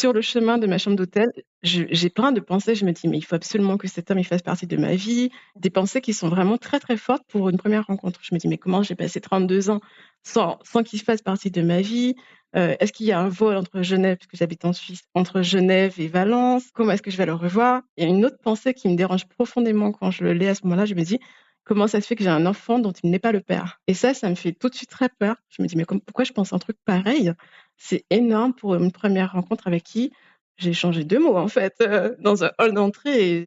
sur le chemin de ma chambre d'hôtel, j'ai plein de pensées. Je me dis: «Mais il faut absolument que cet homme, il fasse partie de ma vie». Des pensées qui sont vraiment très, très fortes pour une première rencontre. Je me dis: «Mais comment j'ai passé 32 ans sans qu'il fasse partie de ma vie? Est-ce qu'il y a un vol entre Genève», puisque j'habite en Suisse, entre Genève et Valence? Comment est-ce que je vais le revoir? Il y a une autre pensée qui me dérange profondément quand je le lis à ce moment-là. Je me dis: «Comment ça se fait que j'ai un enfant dont il n'est pas le père?» Et ça me fait tout de suite très peur. Je me dis: «Mais pourquoi je pense un truc pareil?» C'est énorme pour une première rencontre avec qui j'ai échangé 2 mots en fait, dans un hall d'entrée et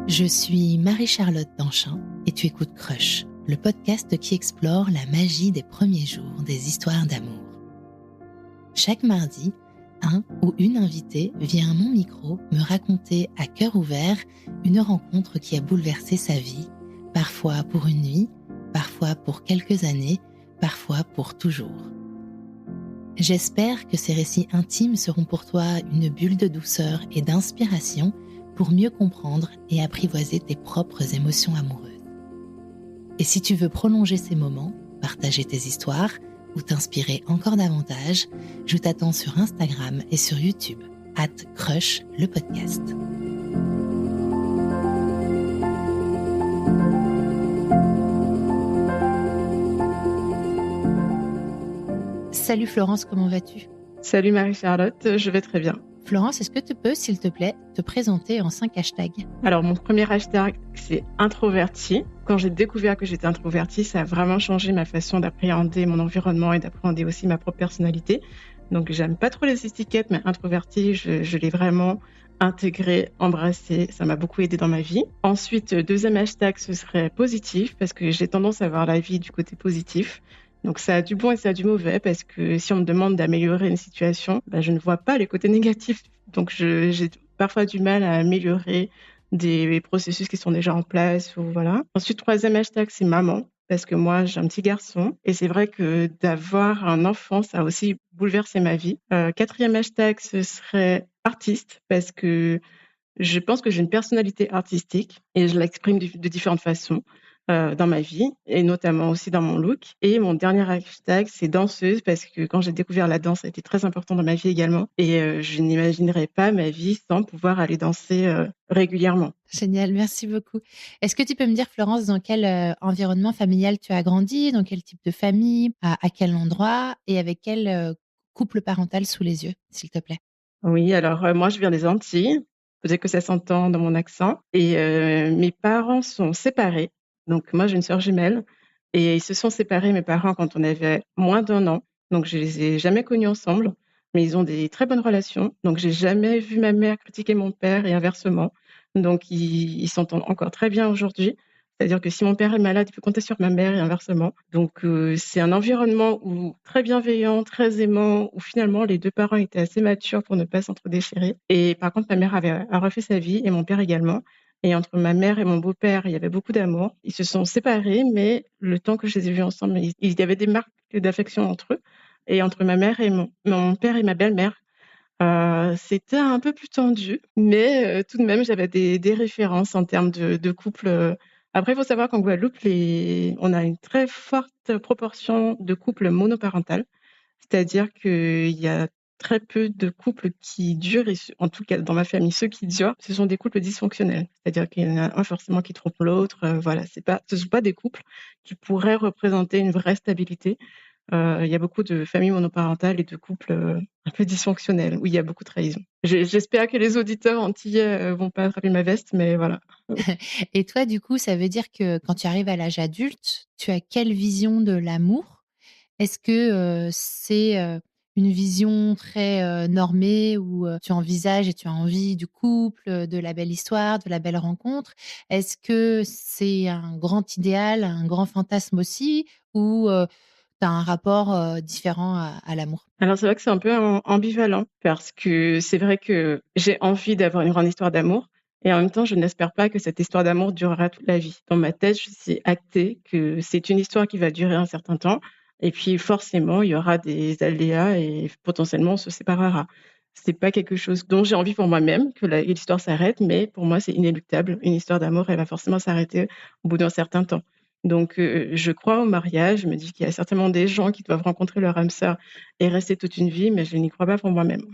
Je suis Marie-Charlotte Danchin et tu écoutes Crush, le podcast qui explore la magie des premiers jours des histoires d'amour. Chaque mardi, un ou une invitée vient à mon micro me raconter à cœur ouvert une rencontre qui a bouleversé sa vie, parfois pour une nuit, parfois pour quelques années, parfois pour toujours. J'espère que ces récits intimes seront pour toi une bulle de douceur et d'inspiration pour mieux comprendre et apprivoiser tes propres émotions amoureuses. Et si tu veux prolonger ces moments, partager tes histoires ou t'inspirer encore davantage, je t'attends sur Instagram et sur YouTube, @Crush le podcast. Salut Florence, comment vas-tu ? salut Marie-Charlotte, je vais très bien. Florence, est-ce que tu peux, s'il te plaît, te présenter en 5 hashtags ? Alors mon premier hashtag, c'est introverti. Quand j'ai découvert que j'étais introvertie, ça a vraiment changé ma façon d'appréhender mon environnement et d'appréhender aussi ma propre personnalité. Donc j'aime pas trop les étiquettes, mais introvertie, je l'ai vraiment intégré, embrassé. Ça m'a beaucoup aidé dans ma vie. Ensuite, deuxième hashtag, ce serait positif, parce que j'ai tendance à voir la vie du côté positif. Donc ça a du bon et ça a du mauvais, parce que si on me demande d'améliorer une situation, je ne vois pas les côtés négatifs. Donc j'ai parfois du mal à améliorer des processus qui sont déjà en place ou voilà. Ensuite, troisième hashtag, c'est maman, parce que moi, j'ai un petit garçon et c'est vrai que d'avoir un enfant, ça a aussi bouleversé ma vie. Quatrième hashtag, ce serait artiste, parce que je pense que j'ai une personnalité artistique et je l'exprime de différentes façons dans ma vie et notamment aussi dans mon look. Et mon dernier hashtag, c'est danseuse parce que quand j'ai découvert la danse, ça a été très important dans ma vie également. Et je n'imaginerais pas ma vie sans pouvoir aller danser régulièrement. Génial, merci beaucoup. Est-ce que tu peux me dire, Florence, dans quel environnement familial tu as grandi, dans quel type de famille, à quel endroit et avec quel couple parental sous les yeux, s'il te plaît? Oui, alors moi, je viens des Antilles. Peut-être que ça s'entend dans mon accent. Et mes parents sont séparés. Donc moi, j'ai une sœur jumelle. Et ils se sont séparés, mes parents, quand on avait moins d'1 an. Donc je les ai jamais connus ensemble. Mais ils ont des très bonnes relations. Donc j'ai jamais vu ma mère critiquer mon père et inversement. Donc ils s'entendent encore très bien aujourd'hui. C'est-à-dire que si mon père est malade, il peut compter sur ma mère et inversement. Donc c'est un environnement où très bienveillant, très aimant, où finalement les 2 parents étaient assez matures pour ne pas s'entre-déchirer. Et par contre, ma mère a refait sa vie et mon père également. Et entre ma mère et mon beau-père, il y avait beaucoup d'amour. Ils se sont séparés, mais le temps que je les ai vus ensemble, il y avait des marques d'affection entre eux. Et entre ma mère et mon père et ma belle-mère, c'était un peu plus tendu, mais tout de même, j'avais des références en termes de couple. Après, il faut savoir qu'en Guadeloupe, on a une très forte proportion de couples monoparentaux. C'est-à-dire qu'il y a très peu de couples qui durent et en tout cas dans ma famille, ceux qui durent, ce sont des couples dysfonctionnels. C'est-à-dire qu'il y en a un forcément qui trompe l'autre, voilà, ce sont pas des couples qui pourraient représenter une vraie stabilité. Il y a beaucoup de familles monoparentales et de couples, un peu dysfonctionnels, où il y a beaucoup de trahison. J'espère que les auditeurs antillais, vont pas attraper ma veste, mais voilà. Et toi, du coup, ça veut dire que quand tu arrives à l'âge adulte, tu as quelle vision de l'amour? Est-ce que c'est une vision très normée où tu envisages et tu as envie du couple, de la belle histoire, de la belle rencontre? Est-ce que c'est un grand idéal, un grand fantasme aussi ou tu as un rapport différent à l'amour? Alors c'est vrai que c'est un peu ambivalent parce que c'est vrai que j'ai envie d'avoir une grande histoire d'amour et en même temps, je n'espère pas que cette histoire d'amour durera toute la vie. Dans ma tête, c'est acté que c'est une histoire qui va durer un certain temps et puis forcément, il y aura des aléas et potentiellement, on se séparera. C'est pas quelque chose dont j'ai envie pour moi-même que l'histoire s'arrête, mais pour moi, c'est inéluctable. Une histoire d'amour, elle va forcément s'arrêter au bout d'un certain temps. Donc, je crois au mariage. Je me dis qu'il y a certainement des gens qui doivent rencontrer leur âme sœur et rester toute une vie, mais je n'y crois pas pour moi-même,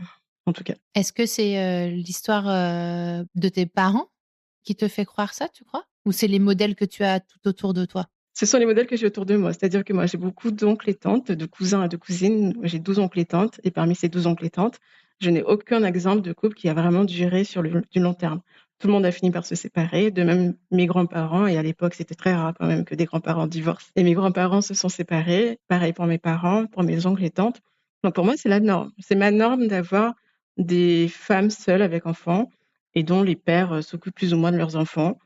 en tout cas. Est-ce que c'est l'histoire de tes parents qui te fait croire ça, tu crois? Ou c'est les modèles que tu as tout autour de toi? Ce sont les modèles que j'ai autour de moi. C'est-à-dire que moi, j'ai beaucoup d'oncles et tantes, de cousins et de cousines. J'ai 12 oncles et tantes. Et parmi ces 12 oncles et tantes, je n'ai aucun exemple de couple qui a vraiment duré sur du long terme. Tout le monde a fini par se séparer, de même mes grands-parents. Et à l'époque, c'était très rare quand même que des grands-parents divorcent. Et mes grands-parents se sont séparés. Pareil pour mes parents, pour mes oncles et tantes. Donc pour moi, c'est la norme. C'est ma norme d'avoir des femmes seules avec enfants et dont les pères s'occupent plus ou moins de leurs enfants.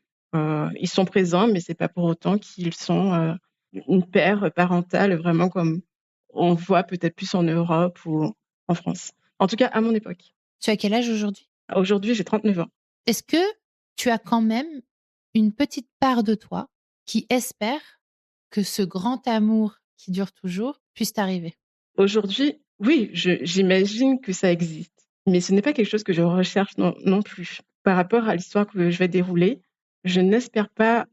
Ils sont présents, mais c'est pas pour autant qu'ils sont une paire parentale vraiment comme on voit peut-être plus en Europe ou en France. En tout cas, à mon époque. Tu as quel âge aujourd'hui? Aujourd'hui, j'ai 39 ans. Est-ce que tu as quand même une petite part de toi qui espère que ce grand amour qui dure toujours puisse t'arriver? Aujourd'hui, oui, j'imagine que ça existe, mais ce n'est pas quelque chose que je recherche non plus. Par rapport à l'histoire que je vais dérouler, je n'espère pas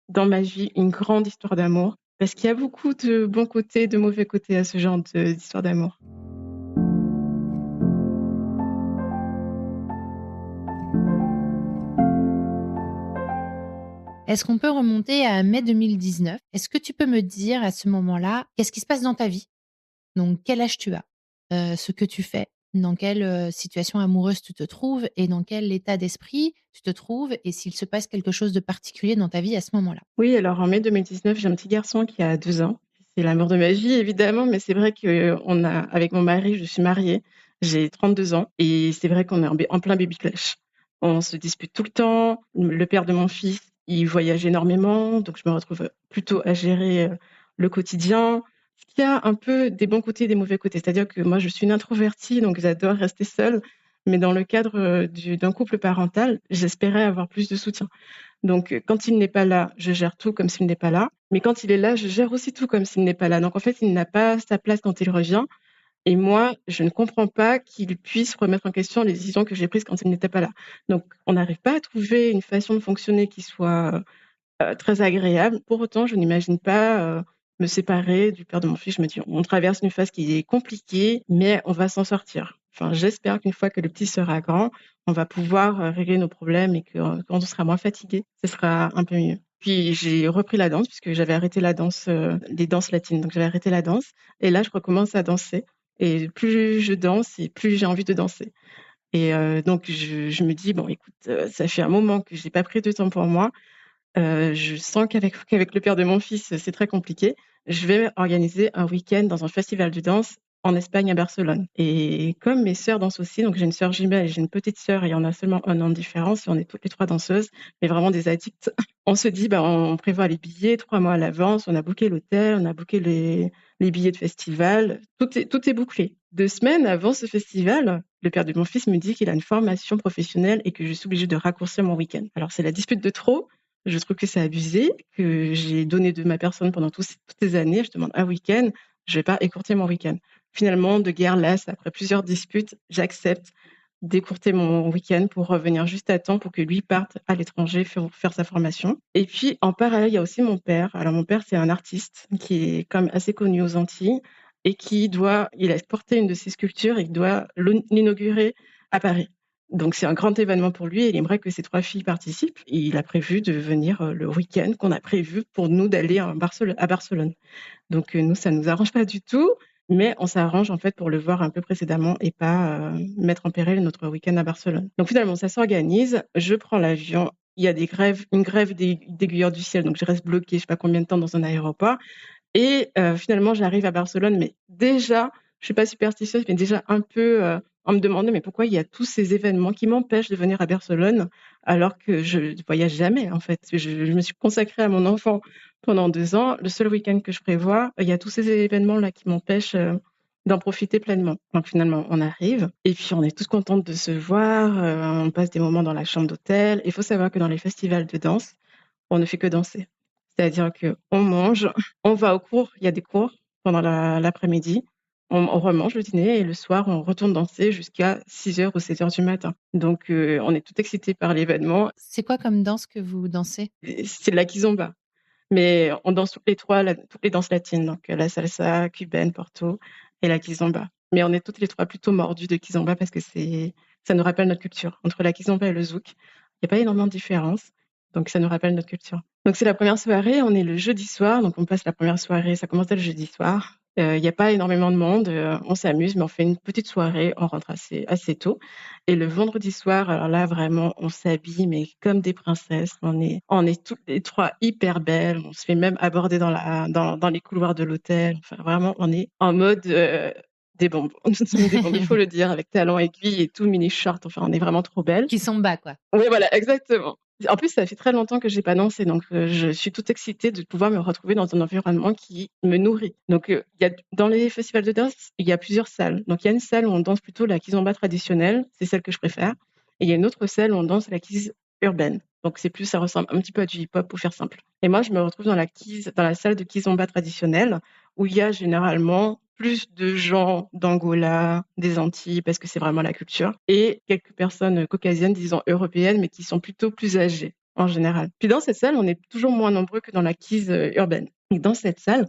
dans ma vie une grande histoire d'amour, parce qu'il y a beaucoup de bons côtés, de mauvais côtés à ce genre d'histoire d'amour. Est-ce qu'on peut remonter à mai 2019? Est-ce que tu peux me dire à ce moment-là, qu'est-ce qui se passe dans ta vie? Donc quel âge tu as? Ce que tu fais? Dans quelle, situation amoureuse tu te trouves? Et dans quel état d'esprit tu te trouves? Et s'il se passe quelque chose de particulier dans ta vie à ce moment-là? Oui, alors en mai 2019, j'ai un petit garçon qui a 2 ans. C'est l'amour de ma vie évidemment, mais c'est vrai qu'on a avec mon mari, je suis mariée, j'ai 32 ans et c'est vrai qu'on est en plein baby clash. On se dispute tout le temps. Le père de mon fils, il voyage énormément, donc je me retrouve plutôt à gérer, le quotidien. Ce qui a un peu des bons côtés et des mauvais côtés. C'est-à-dire que moi, je suis une introvertie, donc j'adore rester seule, mais dans le cadre, d'un couple parental, j'espérais avoir plus de soutien. Donc, quand il n'est pas là, je gère tout comme s'il n'est pas là. Mais quand il est là, je gère aussi tout comme s'il n'est pas là. Donc, en fait, il n'a pas sa place quand il revient. Et moi, je ne comprends pas qu'il puisse remettre en question les décisions que j'ai prises quand il n'était pas là. Donc, on n'arrive pas à trouver une façon de fonctionner qui soit très agréable. Pour autant, je n'imagine pas me séparer du père de mon fils. Je me dis, on traverse une phase qui est compliquée, mais on va s'en sortir. Enfin, j'espère qu'une fois que le petit sera grand, on va pouvoir régler nos problèmes et que quand on sera moins fatigué, ce sera un peu mieux. Puis j'ai repris la danse puisque j'avais arrêté la danse, les danses latines. Donc j'avais arrêté la danse et là je recommence à danser. Et plus je danse et plus j'ai envie de danser. Et donc je me dis: «Bon écoute, ça fait un moment que j'ai pas pris de temps pour moi. Je sens qu'avec le père de mon fils, c'est très compliqué. Je vais organiser un week-end dans un festival de danse en Espagne, à Barcelone. Et comme mes sœurs dansent aussi, donc j'ai une sœur jumelle et j'ai une petite sœur et on a seulement 1 an de différence et on est toutes les 3 danseuses, mais vraiment des addictes. On se dit, bah, on prévoit les billets 3 mois à l'avance, on a booké l'hôtel, on a booké les billets de festival, tout est bouclé. 2 semaines avant ce festival, le père de mon fils me dit qu'il a une formation professionnelle et que je suis obligée de raccourcir mon week-end. Alors c'est la dispute de trop. Je trouve que c'est abusé, que j'ai donné de ma personne pendant toutes ces années. Je demande un week-end, je vais pas écourter mon week-end. Finalement, de guerre lasse, après plusieurs disputes, j'accepte d'écourter mon week-end pour revenir juste à temps pour que lui parte à l'étranger faire sa formation. Et puis, en parallèle, il y a aussi mon père. Alors, mon père, c'est un artiste qui est quand même assez connu aux Antilles et il a porté une de ses sculptures et il doit l'inaugurer à Paris. Donc c'est un grand événement pour lui et il aimerait que ses 3 filles participent et il a prévu de venir, le week-end qu'on a prévu pour nous d'aller à Barcelone. Donc nous, ça nous arrange pas du tout, mais on s'arrange en fait pour le voir un peu précédemment et pas, mettre en péril notre week-end à Barcelone. Donc finalement, ça s'organise, je prends l'avion, il y a une grève d'aiguilleurs du ciel, donc je reste bloquée je sais pas combien de temps dans un aéroport et finalement, j'arrive à Barcelone, mais déjà, je suis pas superstitieuse, mais déjà un peu, en me demandant: «Mais pourquoi il y a tous ces événements qui m'empêchent de venir à Barcelone?» alors que je ne voyage jamais, en fait. Je me suis consacrée à mon enfant pendant 2 ans. Le seul week-end que je prévois, il y a tous ces événements-là qui m'empêchent, d'en profiter pleinement. Donc finalement, on arrive et puis on est tous contentes de se voir, on passe des moments dans la chambre d'hôtel. Il faut savoir que dans les festivals de danse, on ne fait que danser. C'est-à-dire qu'on mange, on va aux cours, il y a des cours pendant l'après-midi, on remange le dîner et le soir, on retourne danser jusqu'à 6 heures ou 7 heures du matin. Donc on est toutes excités par l'événement C'est quoi comme danse que vous dansez? et c'est de la kizomba. Mais on danse toutes les danses latines, donc la salsa, cubaine, porto et la kizomba. Mais on est toutes les trois plutôt mordues de kizomba parce que ça nous rappelle notre culture. Entre la kizomba et le zouk, il n'y a pas énormément de différence, donc ça nous rappelle notre culture. Donc c'est la première soirée, on est le jeudi soir, donc on passe la première soirée, ça commence dès le jeudi soir. Il n'y a pas énormément de monde, on s'amuse, mais on fait une petite soirée, on rentre assez tôt. Et le vendredi soir, alors là, vraiment, on s'habille, mais comme des princesses. On est toutes les trois hyper belles. On se fait même aborder dans les couloirs de l'hôtel. Enfin, vraiment, on est en mode des bombes. Des bombes, il faut le dire, avec talons aiguilles et tout, mini short. Enfin, on est vraiment trop belles. Qui sont bas, quoi. Oui, voilà, exactement. En plus, ça fait très longtemps que j'ai pas dansé, donc je suis toute excitée de pouvoir me retrouver dans un environnement qui me nourrit. Donc, dans les festivals de danse, il y a plusieurs salles. Donc, il y a une salle où on danse plutôt la kizomba traditionnelle, c'est celle que je préfère. Et il y a une autre salle où on danse la kiz urbaine. Donc, ça ressemble un petit peu à du hip-hop pour faire simple. Et moi, je me retrouve dans la salle de kizomba traditionnelle où il y a généralement plus de gens d'Angola, des Antilles, parce que c'est vraiment la culture, et quelques personnes caucasiennes, disons européennes, mais qui sont plutôt plus âgées en général. Puis dans cette salle, on est toujours moins nombreux que dans la quise urbaine. Et dans cette salle,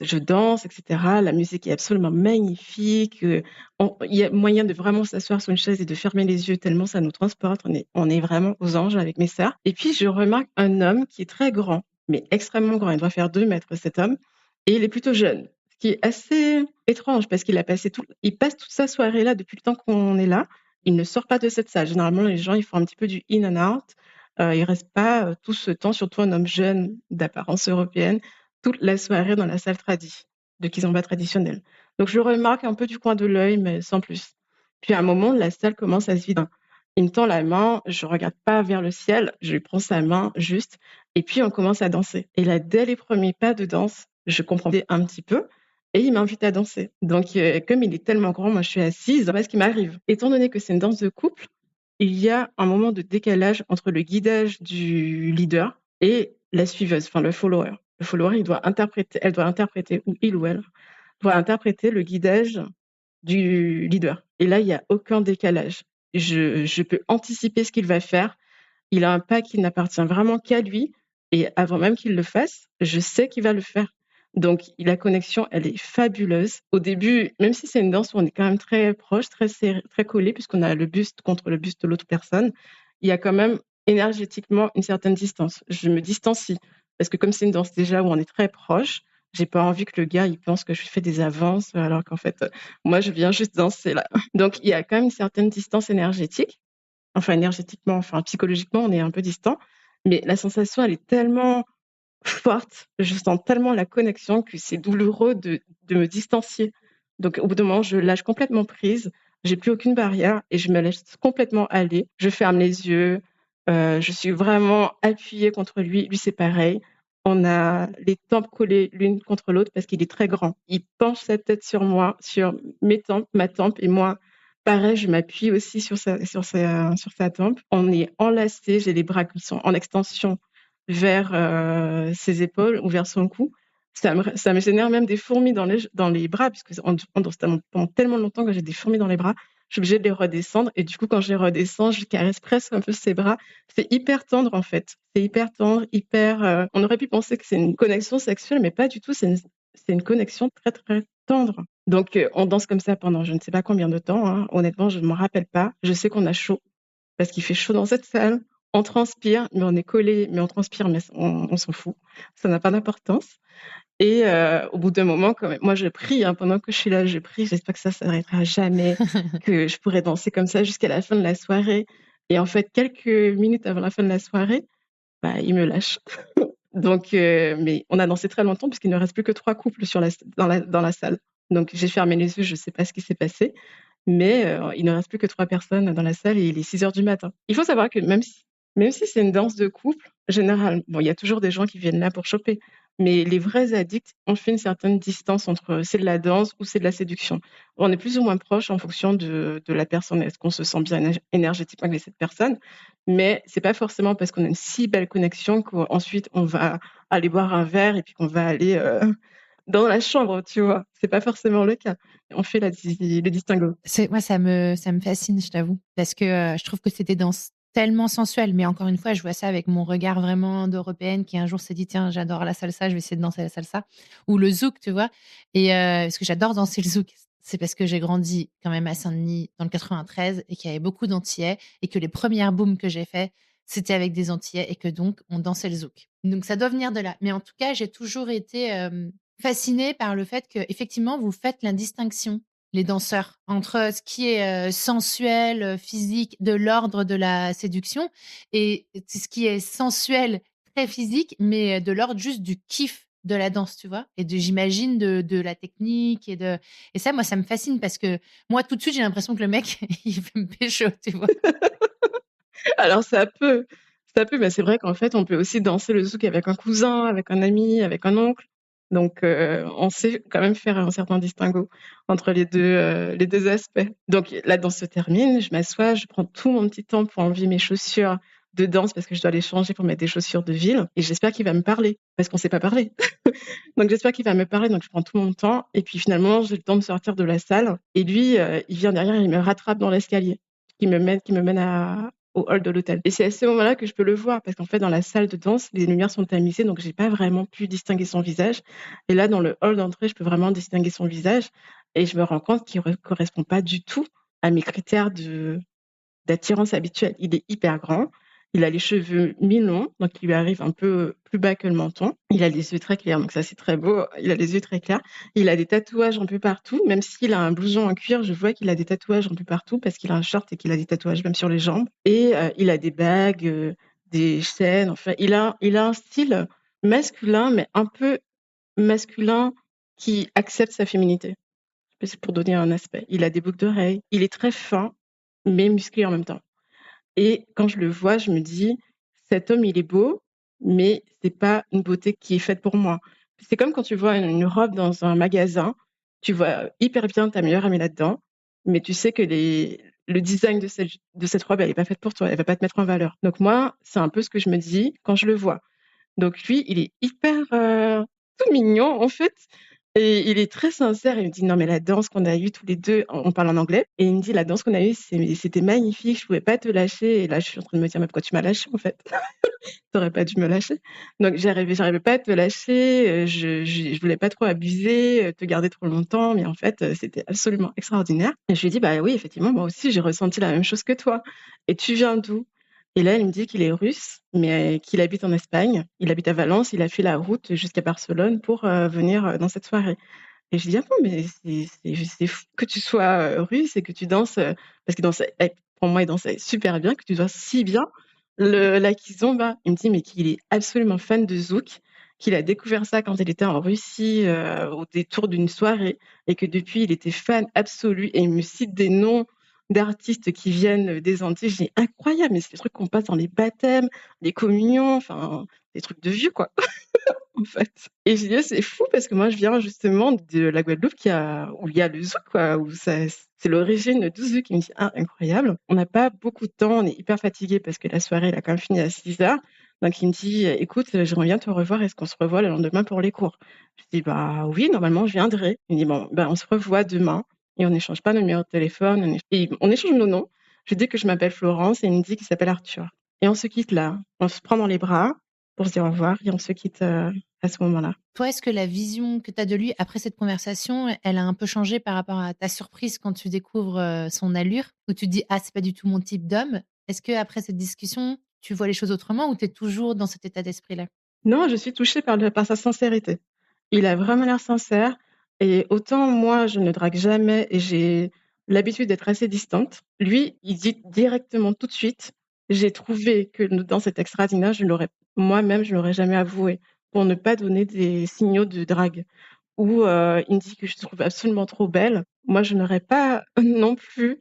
je danse, etc. La musique est absolument magnifique. Il y a moyen de vraiment s'asseoir sur une chaise et de fermer les yeux tellement ça nous transporte. On est vraiment aux anges avec mes sœurs. Et puis, je remarque un homme qui est très grand, mais extrêmement grand. Il doit faire 2 mètres, cet homme. Et il est plutôt jeune, ce qui est assez étrange parce il passe toute sa soirée là depuis le temps qu'on est là. Il ne sort pas de cette salle. Généralement, les gens, ils font un petit peu du in and out. Ils restent pas tout ce temps, surtout un homme jeune d'apparence européenne, toute la soirée dans la salle de kizomba traditionnelle. Donc, je le remarque un peu du coin de l'œil, mais sans plus. Puis à un moment, la salle commence à se vider. Il me tend la main, je regarde pas vers le ciel, je lui prends sa main juste, et puis on commence à danser. Et là, dès les premiers pas de danse, je comprends un petit peu, et il m'invite à danser. Donc, comme il est tellement grand, moi je suis assise, voilà ce qui m'arrive. Étant donné que c'est une danse de couple, il y a un moment de décalage entre le guidage du leader et la suiveuse, enfin le follower. Le follower, elle doit interpréter, ou il ou elle doit interpréter le guidage du leader. Et là, il n'y a aucun décalage. Je peux anticiper ce qu'il va faire. Il a un pas qui n'appartient vraiment qu'à lui. Et avant même qu'il le fasse, je sais qu'il va le faire. Donc, la connexion, elle est fabuleuse. Au début, même si c'est une danse où on est quand même très proche, très serré, très collé, puisqu'on a le buste contre le buste de l'autre personne, il y a quand même énergétiquement une certaine distance. Je me distancie. Parce que comme c'est une danse déjà où on est très proche, j'ai pas envie que le gars il pense que je fais des avances, alors qu'en fait, moi, je viens juste danser là. Donc, il y a quand même une certaine distance énergétique. Enfin, énergétiquement, enfin, psychologiquement, on est un peu distant. Mais la sensation, elle est tellement forte, je sens tellement la connexion que c'est douloureux de me distancier. Donc, au bout d'un moment, je lâche complètement prise, j'ai plus aucune barrière et je me laisse complètement aller. Je ferme les yeux, je suis vraiment appuyée contre lui. Lui, c'est pareil. On a les tempes collées l'une contre l'autre parce qu'il est très grand. Il penche sa tête sur moi, sur mes tempes, ma tempe, et moi, pareil, je m'appuie aussi sur sa tempe. On est enlacés, j'ai les bras qui sont en extension vers ses épaules ou vers son cou. Ça me génère même des fourmis dans les bras, puisque on danse pendant tellement longtemps que j'ai des fourmis dans les bras. Je suis obligée de les redescendre. Et du coup, quand je les redescends, je caresse presque un peu ses bras. C'est hyper tendre, en fait. C'est hyper tendre, on aurait pu penser que c'est une connexion sexuelle, mais pas du tout. C'est une connexion très, très tendre. Donc, on danse comme ça pendant je ne sais pas combien de temps, hein. Honnêtement, je ne m'en rappelle pas. Je sais qu'on a chaud parce qu'il fait chaud dans cette salle. On transpire, mais on est collé, mais on transpire, mais on s'en fout. Ça n'a pas d'importance. Et au bout d'un moment, quand même, moi je prie, hein, pendant que je suis là, je prie, j'espère que ça s'arrêtera jamais, que je pourrai danser comme ça jusqu'à la fin de la soirée. Et en fait, quelques minutes avant la fin de la soirée, bah, il me lâche. Donc, mais on a dansé très longtemps puisqu'il ne reste plus que 3 couples dans la salle. Donc j'ai fermé les yeux, je ne sais pas ce qui s'est passé, mais il ne reste plus que 3 personnes dans la salle et il est 6 heures du matin. Il faut savoir que même si c'est une danse de couple, généralement, bon, il y a toujours des gens qui viennent là pour choper, mais les vrais addicts ont fait une certaine distance entre c'est de la danse ou c'est de la séduction. On est plus ou moins proche en fonction de la personne. Est-ce qu'on se sent bien énergétiquement avec cette personne? Mais c'est pas forcément parce qu'on a une si belle connexion qu'ensuite on va aller boire un verre et puis qu'on va aller dans la chambre, tu vois. C'est pas forcément le cas. On fait le distinguo. Moi, ça me fascine, je t'avoue. Parce que je trouve que c'est des danses tellement sensuel. Mais encore une fois, je vois ça avec mon regard vraiment d'Européenne qui un jour s'est dit: «Tiens, j'adore la salsa, je vais essayer de danser la salsa» ou le zouk, tu vois? Et parce que j'adore danser le zouk. C'est parce que j'ai grandi quand même à Saint-Denis dans le 93 et qu'il y avait beaucoup d'Antillais et que les premières booms que j'ai fait, c'était avec des Antillais et que donc on dansait le zouk. Donc ça doit venir de là. Mais en tout cas, j'ai toujours été, fascinée par le fait qu'effectivement, vous faites la distinction les danseurs, entre ce qui est, sensuel, physique, de l'ordre de la séduction et ce qui est sensuel, très physique, mais de l'ordre juste du kiff de la danse, tu vois? Et j'imagine de la technique et ça, moi, ça me fascine parce que moi, tout de suite, j'ai l'impression que le mec, il veut me pécho, tu vois? Alors ça peut, mais c'est vrai qu'en fait, on peut aussi danser le zouk avec un cousin, avec un ami, avec un oncle. Donc on sait quand même faire un certain distinguo entre les 2 aspects. Donc la danse se termine, je m'assois, je prends tout mon petit temps pour enlever mes chaussures de danse parce que je dois les changer pour mettre des chaussures de ville et j'espère qu'il va me parler parce qu'on sait pas parler. Donc j'espère qu'il va me parler, donc je prends tout mon temps et puis finalement, j'ai le temps de sortir de la salle et lui, il vient derrière, il me rattrape dans l'escalier qui me mène au hall de l'hôtel et c'est à ce moment-là que je peux le voir parce qu'en fait, dans la salle de danse, les lumières sont tamisées, donc j'ai pas vraiment pu distinguer son visage et là, dans le hall d'entrée, je peux vraiment distinguer son visage et je me rends compte qu'il correspond pas du tout à mes critères d'attirance habituelle. Il est hyper grand, il a les cheveux mi-longs, donc il lui arrive un peu plus bas que le menton. Il a les yeux très clairs, donc ça c'est très beau. Il a les yeux très clairs. Il a des tatouages un peu partout, même s'il a un blouson en cuir, je vois qu'il a des tatouages un peu partout parce qu'il a un short et qu'il a des tatouages même sur les jambes. Et il a des bagues, des chaînes, enfin il a un style masculin, mais un peu masculin qui accepte sa féminité. C'est pour donner un aspect. Il a des boucles d'oreilles, il est très fin, mais musclé en même temps. Et quand je le vois, je me dis: «Cet homme, il est beau, mais c'est pas une beauté qui est faite pour moi». C'est comme quand tu vois une robe dans un magasin, tu vois hyper bien ta meilleure amie là-dedans, mais tu sais que le design de cette robe, elle est pas faite pour toi, elle va pas te mettre en valeur. Donc moi, c'est un peu ce que je me dis quand je le vois. Donc lui, il est hyper, tout mignon en fait et il est très sincère. Il me dit: «Non mais la danse qu'on a eue tous les 2», on parle en anglais et il me dit: «La danse qu'on a eue, c'était magnifique, je pouvais pas te lâcher» et là je suis en train de me dire: «Mais pourquoi tu m'as lâché en fait? Tu aurais pas dû me lâcher». Donc j'arrivais pas à te lâcher, je voulais pas trop abuser, te garder trop longtemps, mais en fait, c'était absolument extraordinaire et je lui ai dit: «Bah oui, effectivement, moi aussi j'ai ressenti la même chose que toi et tu viens d'où?» Et là, il me dit qu'il est russe, mais qu'il habite en Espagne. Il habite à Valence, il a fait la route jusqu'à Barcelone pour, venir, dans cette soirée et je dis: «Ah bon, mais c'est fou que tu sois, russe et que tu danses», parce qu'il dansait pour moi, il dansait super bien, «que tu danses si bien la kizomba». Il me dit: «Mais qu'il est absolument fan de zouk, qu'il a découvert ça quand il était en Russie, au détour d'une soirée et que depuis, il était fan absolu» et il me cite des noms d'artistes qui viennent, des Antilles. Je dis: «Incroyable, mais c'est des trucs qu'on passe dans les baptêmes, les communions, enfin, des trucs de vieux, quoi». En fait. Et je dis: «Ah, c'est fou parce que moi je viens justement de la Guadeloupe où il y a le zouk quoi, où ça c'est l'origine du zouk». Il me dit: «Ah incroyable». On n'a pas beaucoup de temps, on est hyper fatigués parce que la soirée elle a quand même fini à 6 heures. Donc il me dit: «Écoute, j'aimerais bien te revoir, est-ce qu'on se revoit le lendemain pour les cours?» Je dis: «Bah oui, normalement je viendrai». Il me dit: «Bon, ben on se revoit demain et on n'échange pas nos numéros de téléphone, on échange nos noms». Je dis que je m'appelle Florence et il me dit qu'il s'appelle Arthur. Et on se quitte là. On se prend dans les bras pour se dire au revoir et on se quitte, à ce moment-là. Toi, est-ce que la vision que tu as de lui après cette conversation, elle a un peu changé par rapport à ta surprise quand tu découvres, son allure? Où tu te dis: «Ah, c'est pas du tout mon type d'homme». Est-ce qu'après cette discussion, tu vois les choses autrement ou tu es toujours dans cet état d'esprit-là? Non, je suis touchée par sa sincérité. Il a vraiment l'air sincère et autant moi, je ne drague jamais et j'ai l'habitude d'être assez distante. Lui, il dit directement tout de suite: «J'ai trouvé que notre danse est extraordinaire, je l'aurais jamais avoué», pour ne pas donner des signaux de drague. Ou, il me dit que je trouve absolument trop belle. Moi, je n'aurais pas non plus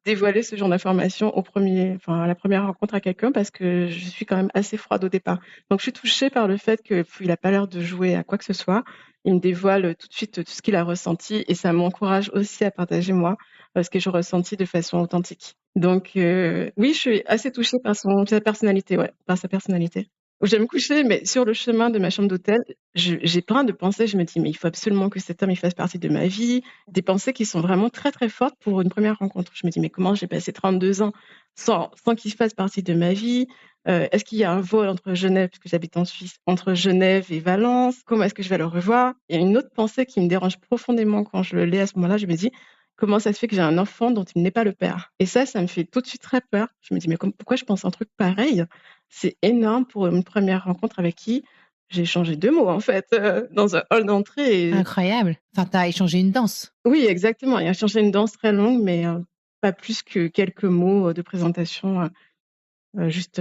dévoiler ce genre d'informations à la première rencontre à quelqu'un parce que je suis quand même assez froide au départ. Donc je suis touchée par le fait qu'il a pas l'air de jouer à quoi que ce soit. Il me dévoile, tout de suite, tout ce qu'il a ressenti et ça m'encourage aussi à partager moi, ce que j'ai ressenti de façon authentique. Donc oui, je suis assez touchée par sa personnalité, ouais, par sa personnalité. où je vais me coucher, mais sur le chemin de ma chambre d'hôtel, j'ai plein de pensées. Je me dis, mais il faut absolument que cet homme il fasse partie de ma vie. Des pensées qui sont vraiment très, très fortes pour une première rencontre. Je me dis, mais comment j'ai passé 32 ans sans qu'il fasse partie de ma vie? Est-ce qu'il y a un vol entre Genève, puisque j'habite en Suisse, entre Genève et Valence? Comment est-ce que je vais le revoir? Il y a une autre pensée qui me dérange profondément quand je le lis à ce moment-là. Je me dis, comment ça se fait que j'ai un enfant dont il n'est pas le père? Et ça me fait tout de suite très peur. Je me dis, mais pourquoi je pense un truc pareil? C'est énorme pour une première rencontre avec qui j'ai échangé 2 mots, en fait, dans un hall d'entrée et Incroyable. Enfin, tu as échangé une danse. oui, exactement. Il a échangé une danse très longue, mais pas plus que quelques mots, de présentation, juste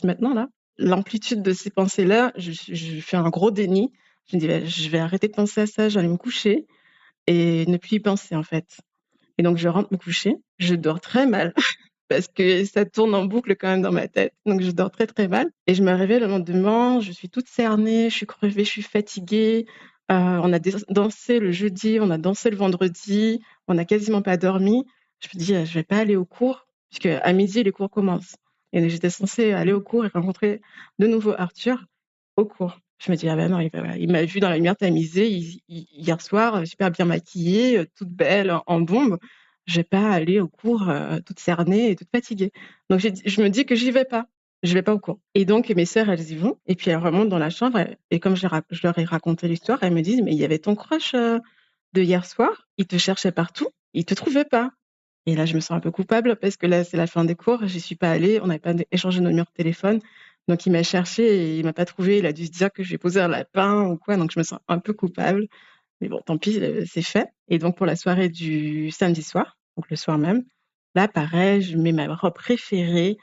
maintenant, là. L'amplitude de ces pensées-là, je fais un gros déni. Je me dis: «Bah, je vais arrêter de penser à ça, j'allais me coucher et ne plus y penser, en fait». Et donc je rentre me coucher, je dors très mal parce que ça tourne en boucle quand même dans ma tête. Donc je dors très, très mal et je me réveille le lendemain, je suis toute cernée, je suis crevée, je suis fatiguée. On a dansé le jeudi, on a dansé le vendredi, on n'a quasiment pas dormi. Je me dis: «Je vais pas aller au cours» puisque à midi les cours commencent et donc j'étais censée aller au cours et rencontrer de nouveau Arthur au cours. Je me dis: «Ah bah non, il m'a vue dans la lumière tamisée hier soir, super bien maquillée, toute belle, en bombe. Je vais pas aller au cours, toute cernée et toute fatiguée». Donc je me dis que je vais pas au cours et donc mes sœurs, elles y vont et puis elles remontent dans la chambre et comme je leur ai raconté l'histoire, elles me disent: «Mais il y avait ton crush, de hier soir, il te cherchait partout, il te trouvait pas». Et là, je me sens un peu coupable parce que là, c'est la fin des cours, j'y suis pas allée, on n'avait pas échangé nos numéros de téléphone. Donc il m'a cherché et il m'a pas trouvé, il a dû se dire que je lui ai posé un lapin ou quoi, donc je me sens un peu coupable. Mais bon, tant pis, c'est fait. Et donc pour la soirée du samedi soir, donc le soir même, là pareil, je mets ma robe préférée.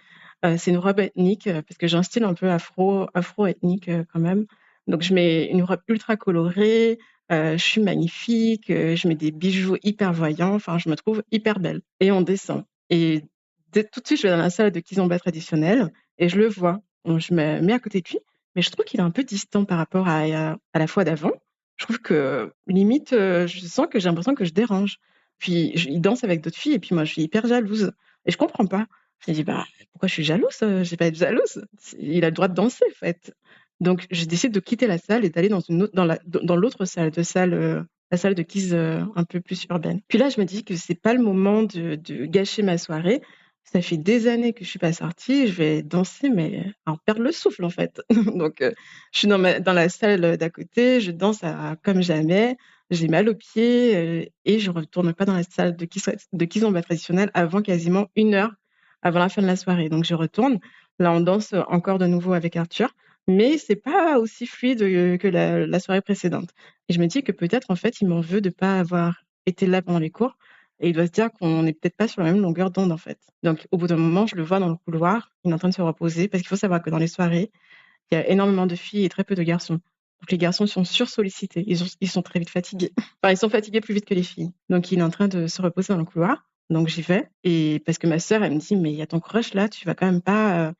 C'est une robe ethnique, parce que j'ai un style un peu afro-ethnique, quand même. Donc je mets une robe ultra colorée, je suis magnifique, je mets des bijoux hyper voyants, enfin je me trouve hyper belle et on descend et dès tout de suite, je vais dans la salle de kizomba traditionnelle et je le vois. Donc je me mets à côté de lui, mais je trouve qu'il est un peu distant par rapport à la fois d'avant. Je trouve que limite, je sens que j'ai l'impression que je dérange. Puis il danse avec d'autres filles et puis moi je suis hyper jalouse et je comprends pas. Je me dis: «Bah, pourquoi je suis jalouse? Je vais pas être jalouse. Il a le droit de danser, en fait». Donc je décide de quitter la salle et d'aller dans une autre dans l'autre salle, la salle de Kiss, un peu plus urbaine. Puis là, je me dis que c'est pas le moment de gâcher ma soirée. Ça fait des années que je suis pas sortie, je vais danser, mais à en perdre le souffle, en fait. Donc je suis dans la salle, d'à côté, je danse à comme jamais, j'ai mal aux pieds, et je retourne pas dans la salle de kizomba traditionnelle avant quasiment 1 heure avant la fin de la soirée. Donc je retourne, là on danse encore de nouveau avec Arthur, mais c'est pas aussi fluide, que la soirée précédente et je me dis que peut-être, en fait, il m'en veut de pas avoir été là pendant les cours et il doit se dire qu'on n'est peut-être pas sur la même longueur d'onde, en fait. Donc au bout d'un moment, je le vois dans le couloir, il est en train de se reposer parce qu'il faut savoir que dans les soirées, il y a énormément de filles et très peu de garçons. Donc les garçons sont sursollicités, ils sont très vite fatigués. Enfin, ils sont fatigués plus vite que les filles. Donc il est en train de se reposer dans le couloir, donc j'y vais et parce que ma sœur, elle me dit: «Mais il y a ton crush là, tu vas quand même pas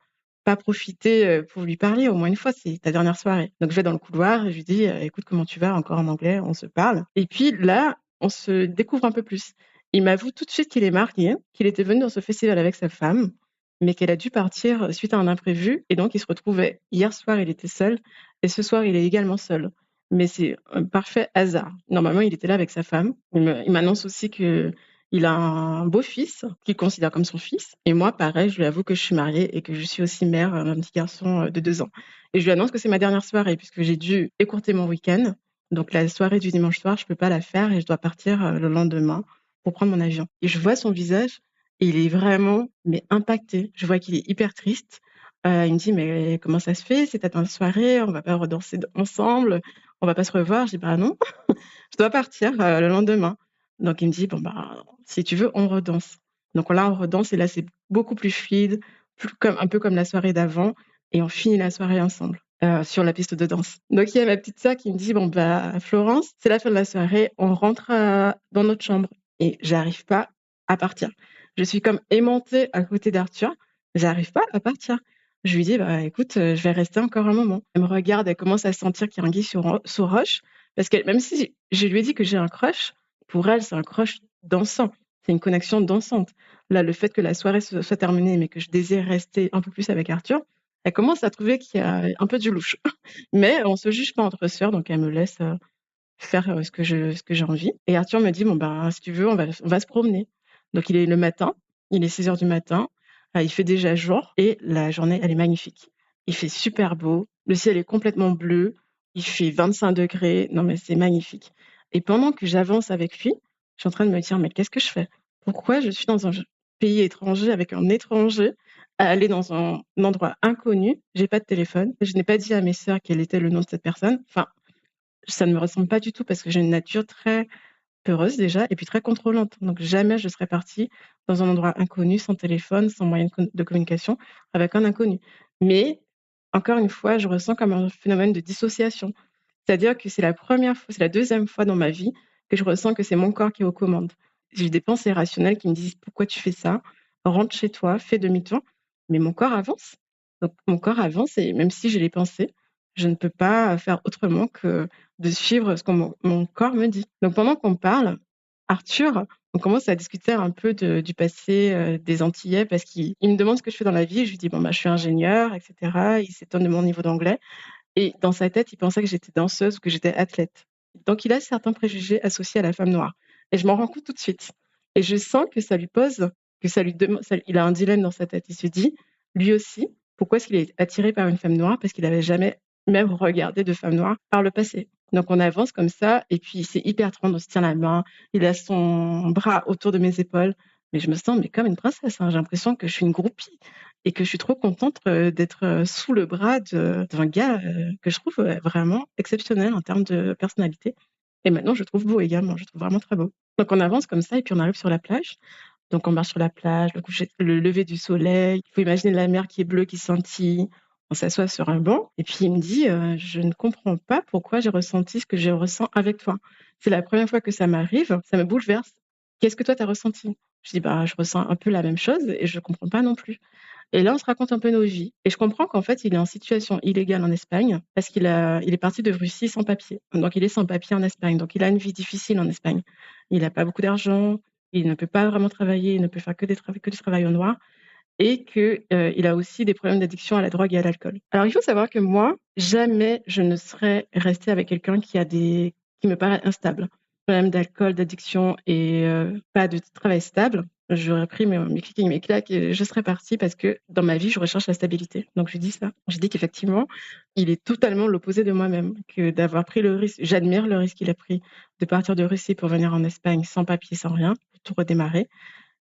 profiter, pour lui parler au moins une fois, c'est ta dernière soirée». Donc je vais dans le couloir et je lui dis: «Écoute, comment tu vas?» Encore en anglais, on se parle et puis là, on se découvre un peu plus. Il m'avoue tout de suite qu'il est marié, qu'il était venu dans ce festival avec sa femme mais qu'elle a dû partir suite à un imprévu et donc il se retrouvait hier soir, il était seul et ce soir, il est également seul. Mais c'est un parfait hasard. Normalement, il était là avec sa femme. Il m'annonce aussi qu'il a un beau-fils qu'il considère comme son fils et moi, pareil, je lui avoue que je suis mariée et que je suis aussi mère, d'un petit garçon, de 2 ans et je lui annonce que c'est ma dernière soirée puisque j'ai dû écourter mon week-end. Donc la soirée du dimanche soir, je peux pas la faire et je dois partir, le lendemain pour prendre mon avion et je vois son visage et il est vraiment, mais impacté. Je vois qu'il est hyper triste. Il me dit: «Mais comment ça se fait? C'est ta dernière soirée, on va pas redanser ensemble? On va pas se revoir?» Je dis: «Bah non, je dois partir, le lendemain». Donc il me dit: «Bon, bah, si tu veux, on redanse». Donc là, on redanse et là, c'est beaucoup plus fluide, plus comme un peu comme la soirée d'avant et on finit la soirée ensemble, sur la piste de danse. Donc il y a ma petite sœur qui me dit: «Bon, bah, Florence, c'est la fin de la soirée, on rentre, dans notre chambre» et j'arrive pas à partir. Je suis comme aimantée à côté d'Arthur, j'arrive pas à partir. Je lui dis: «Bah, écoute, je vais rester encore un moment». Elle me regarde, elle commence à sentir qu'il y a anguille sous roche parce que même si je lui ai dit que j'ai un crush, pour elle, c'est un crush dansant. C'est une connexion dansante. Là, le fait que la soirée soit terminée, mais que je désire rester un peu plus avec Arthur, Elle commence à trouver qu'il y a un peu du louche. Mais on se juge pas entre sœurs, donc elle me laisse faire ce que j'ai envie. Et Arthur me dit, bon, ben, si tu veux, on va se promener. Donc, il est le matin, il est 6 heures du matin, il fait déjà jour et la journée, elle est magnifique. Il fait super beau, le ciel est complètement bleu, il fait 25 degrés, non, mais c'est magnifique. Et pendant que j'avance avec lui, je suis en train de me dire, mais qu'est-ce que je fais? Pourquoi je suis dans un pays étranger avec un étranger à aller dans un endroit inconnu? J'ai pas de téléphone, je n'ai pas dit à mes sœurs quel était le nom de cette personne. Enfin, ça ne me ressemble pas du tout parce que j'ai une nature très peureuse déjà et puis très contrôlante. Donc jamais je serais partie dans un endroit inconnu, sans téléphone, sans moyen de communication, avec un inconnu. Mais encore une fois, je ressens comme un phénomène de dissociation. C'est-à-dire que c'est la première fois, c'est la deuxième fois dans ma vie que je ressens que c'est mon corps qui est aux commandes. J'ai des pensées rationnelles qui me disent: «Pourquoi tu fais ça? Rentre chez toi, fais demi-tour». Mais mon corps avance. Donc mon corps avance et même si j'ai les pensées, je ne peux pas faire autrement que de suivre ce que mon corps me dit. Donc pendant qu'on parle, Arthur, on commence à discuter un peu du passé, des Antillais parce qu'il me demande ce que je fais dans la vie. Je lui dis: «Bon, bah, je suis ingénieure et cetera». Il s'étonne de mon niveau d'anglais et dans sa tête, il pensait que j'étais danseuse ou que j'étais athlète. Donc il a certains préjugés associés à la femme noire et je m'en rends compte tout de suite et je sens que ça lui pose que ça lui dema ça il a un dilemme dans sa tête. Il se dit, lui aussi, pourquoi est-ce qu'il est attiré par une femme noire? Parce qu'il avait jamais même regardé de femme noire par le passé. Donc on avance comme ça et puis c'est hyper tendre, on se tient la main, il a son bras autour de mes épaules, mais je me sens mais comme une princesse, hein. J'ai l'impression que je suis une groupie et que je suis trop contente, d'être, sous le bras d'un gars, que je trouve, vraiment exceptionnel en termes de personnalité et maintenant je le trouve beau également, je le trouve vraiment très beau. Donc on avance comme ça et puis on arrive sur la plage. Donc on marche sur la plage, le lever du soleil, il faut imaginer la mer qui est bleue, qui scintille. On s'assoit sur un banc et puis il me dit, «Je ne comprends pas pourquoi j'ai ressenti ce que je ressens avec toi. C'est la première fois que ça m'arrive, ça me bouleverse. Qu'est-ce que toi tu as ressenti?» Je dis: «Bah, je ressens un peu la même chose et je comprends pas non plus». Et là, on se raconte un peu nos vies et je comprends qu'en fait, il est en situation illégale en Espagne parce il est parti de Russie sans papier. Donc il est sans papier en Espagne, donc il a une vie difficile en Espagne. Il a pas beaucoup d'argent, il ne peut pas vraiment travailler, il ne peut faire que du travail au noir et que, il a aussi des problèmes d'addiction à la drogue et à l'alcool. Alors il faut savoir que moi, jamais je ne serais restée avec quelqu'un qui me paraît instable. Problème d'alcool, d'addiction et pas de travail stable. J'aurais pris mes clics et mes claques et je serais partie parce que dans ma vie, je recherche la stabilité. Donc je dis ça. Je dis qu'effectivement, il est totalement l'opposé de moi-même, que d'avoir pris le risque j'admire le risque qu'il a pris de partir de Russie pour venir en Espagne sans papier, sans rien, pour tout redémarrer.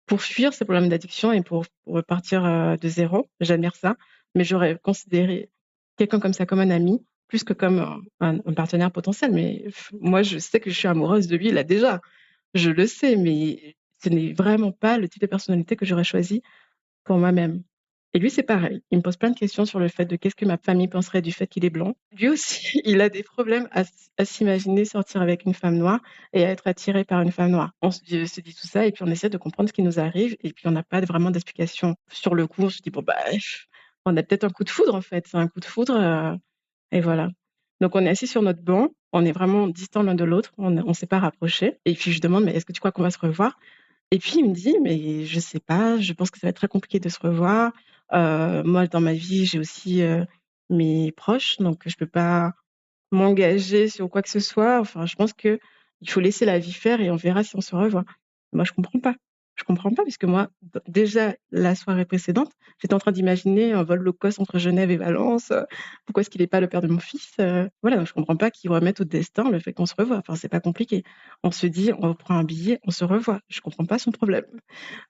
Pour fuir ces problèmes d'addiction et pour repartir, de zéro, j'admire ça, mais j'aurais considéré quelqu'un comme ça comme un ami, plus que comme un partenaire potentiel. Mais moi, je sais que je suis amoureuse de lui, là, déjà. Je le sais, mais ce n'est vraiment pas le type de personnalité que j'aurais choisi pour moi-même. Et lui, c'est pareil. Il me pose plein de questions sur le fait de qu'est-ce que ma famille penserait du fait qu'il est blanc. Lui aussi, il a des problèmes à s'imaginer sortir avec une femme noire et à être attiré par une femme noire. On se dit tout ça et puis on essaie de comprendre ce qui nous arrive et puis on n'a pas vraiment d'explication. Sur le coup, on se dit, bon, bah, on a peut-être un coup de foudre, en fait. C'est un coup de foudre et voilà. Donc on est assis sur notre banc, on est vraiment distants l'un de l'autre, on s'est pas rapprochés. Et puis je demande, mais est-ce que tu crois qu'on va se revoir? Et puis il me dit: «Mais je sais pas, je pense que ça va être très compliqué de se revoir. Moi dans ma vie, j'ai aussi, mes proches, donc je peux pas m'engager sur quoi que ce soit. Enfin, je pense qu'il faut laisser la vie faire et on verra si on se revoit». Moi, je comprends pas. Je comprends pas puisque moi, déjà la soirée précédente, j'étais en train d'imaginer un vol low cost entre Genève et Valence. Pourquoi est-ce qu'il est pas le père de mon fils? Voilà, donc je comprends pas qu'ils remettent au destin le fait qu'on se revoie. Enfin, c'est pas compliqué. On se dit: «On prend un billet, on se revoit». Je comprends pas son problème.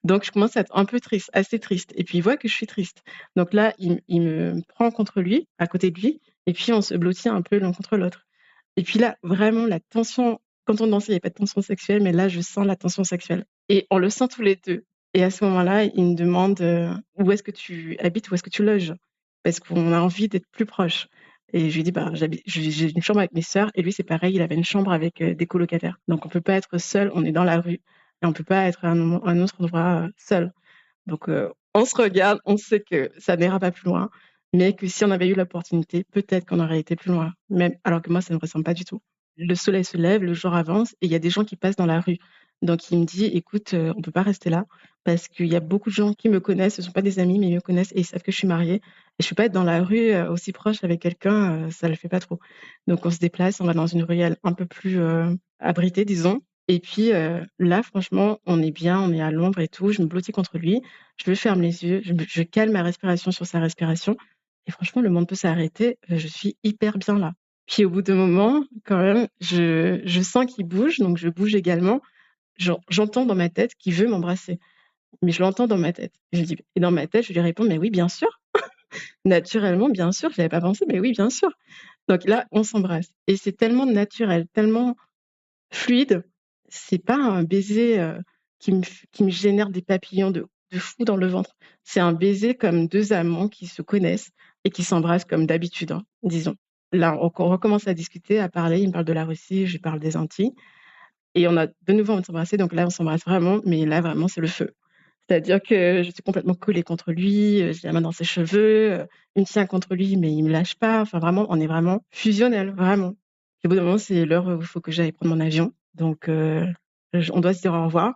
Donc je commence à être un peu triste, assez triste et puis il voit que je suis triste. Donc là, il me prend contre lui, à côté de lui et puis on se blottit un peu l'un contre l'autre. Et puis là, vraiment la tension quand on dansait, il y avait pas de tension sexuelle, mais là, je sens la tension sexuelle et on le sent tous les 2. Et à ce moment-là, il me demande, «Où est-ce que tu habites? Où est-ce que tu loges?» Parce qu'on a envie d'être plus proches et je lui dis: «Bah, j'ai une chambre avec mes sœurs» et lui, c'est pareil, il avait une chambre avec, des colocataires. Donc on peut pas être seul, on est dans la rue et on peut pas être à un autre endroit, seul. Donc on se regarde, on sait que ça n'ira pas plus loin, mais que si on avait eu l'opportunité, peut-être qu'on aurait été plus loin, même alors que moi, ça ne me ressemble pas du tout. Le soleil se lève, le jour avance et il y a des gens qui passent dans la rue. Donc il me dit: «Écoute, on peut pas rester là. parce qu'il y a beaucoup de gens qui me connaissent, ce sont pas des amis, mais ils me connaissent et ils savent que je suis mariée et je peux pas être dans la rue, aussi proche avec quelqu'un, ça le fait pas trop. Donc on se déplace, on va dans une ruelle un peu plus, abritée disons et puis, là franchement, on est bien, on est à l'ombre et tout, je me blottis contre lui, je ferme les yeux, je cale ma respiration sur sa respiration et franchement le monde peut s'arrêter, je suis hyper bien là. Puis au bout d'un moment, quand même, je sens qu'il bouge, donc je bouge également. J'entends dans ma tête qu'il veut m'embrasser, mais je l'entends dans ma tête. Je dis et dans ma tête, je lui réponds: «Mais oui, bien sûr, naturellement, bien sûr, j'y avais pas pensé, mais oui, bien sûr». Donc là, on s'embrasse et c'est tellement naturel, tellement fluide. C'est pas un baiser, qui me génère des papillons de fou dans le ventre. C'est un baiser comme 2 amants qui se connaissent et qui s'embrassent comme d'habitude, hein, disons. Là, on recommence à discuter, à parler. Il me parle de la Russie, je lui parle des Antilles et on a de nouveau envie de s'embrasser. Donc là, on s'embrasse vraiment, mais là, vraiment, c'est le feu. C'est-à-dire que je suis complètement collée contre lui, j'ai la main dans ses cheveux, il me tient contre lui, mais il me lâche pas. Enfin vraiment, on est vraiment fusionnels, vraiment. Puis au bout d'un moment, c'est l'heure où il faut que j'aille prendre mon avion. Donc j on doit se dire au revoir.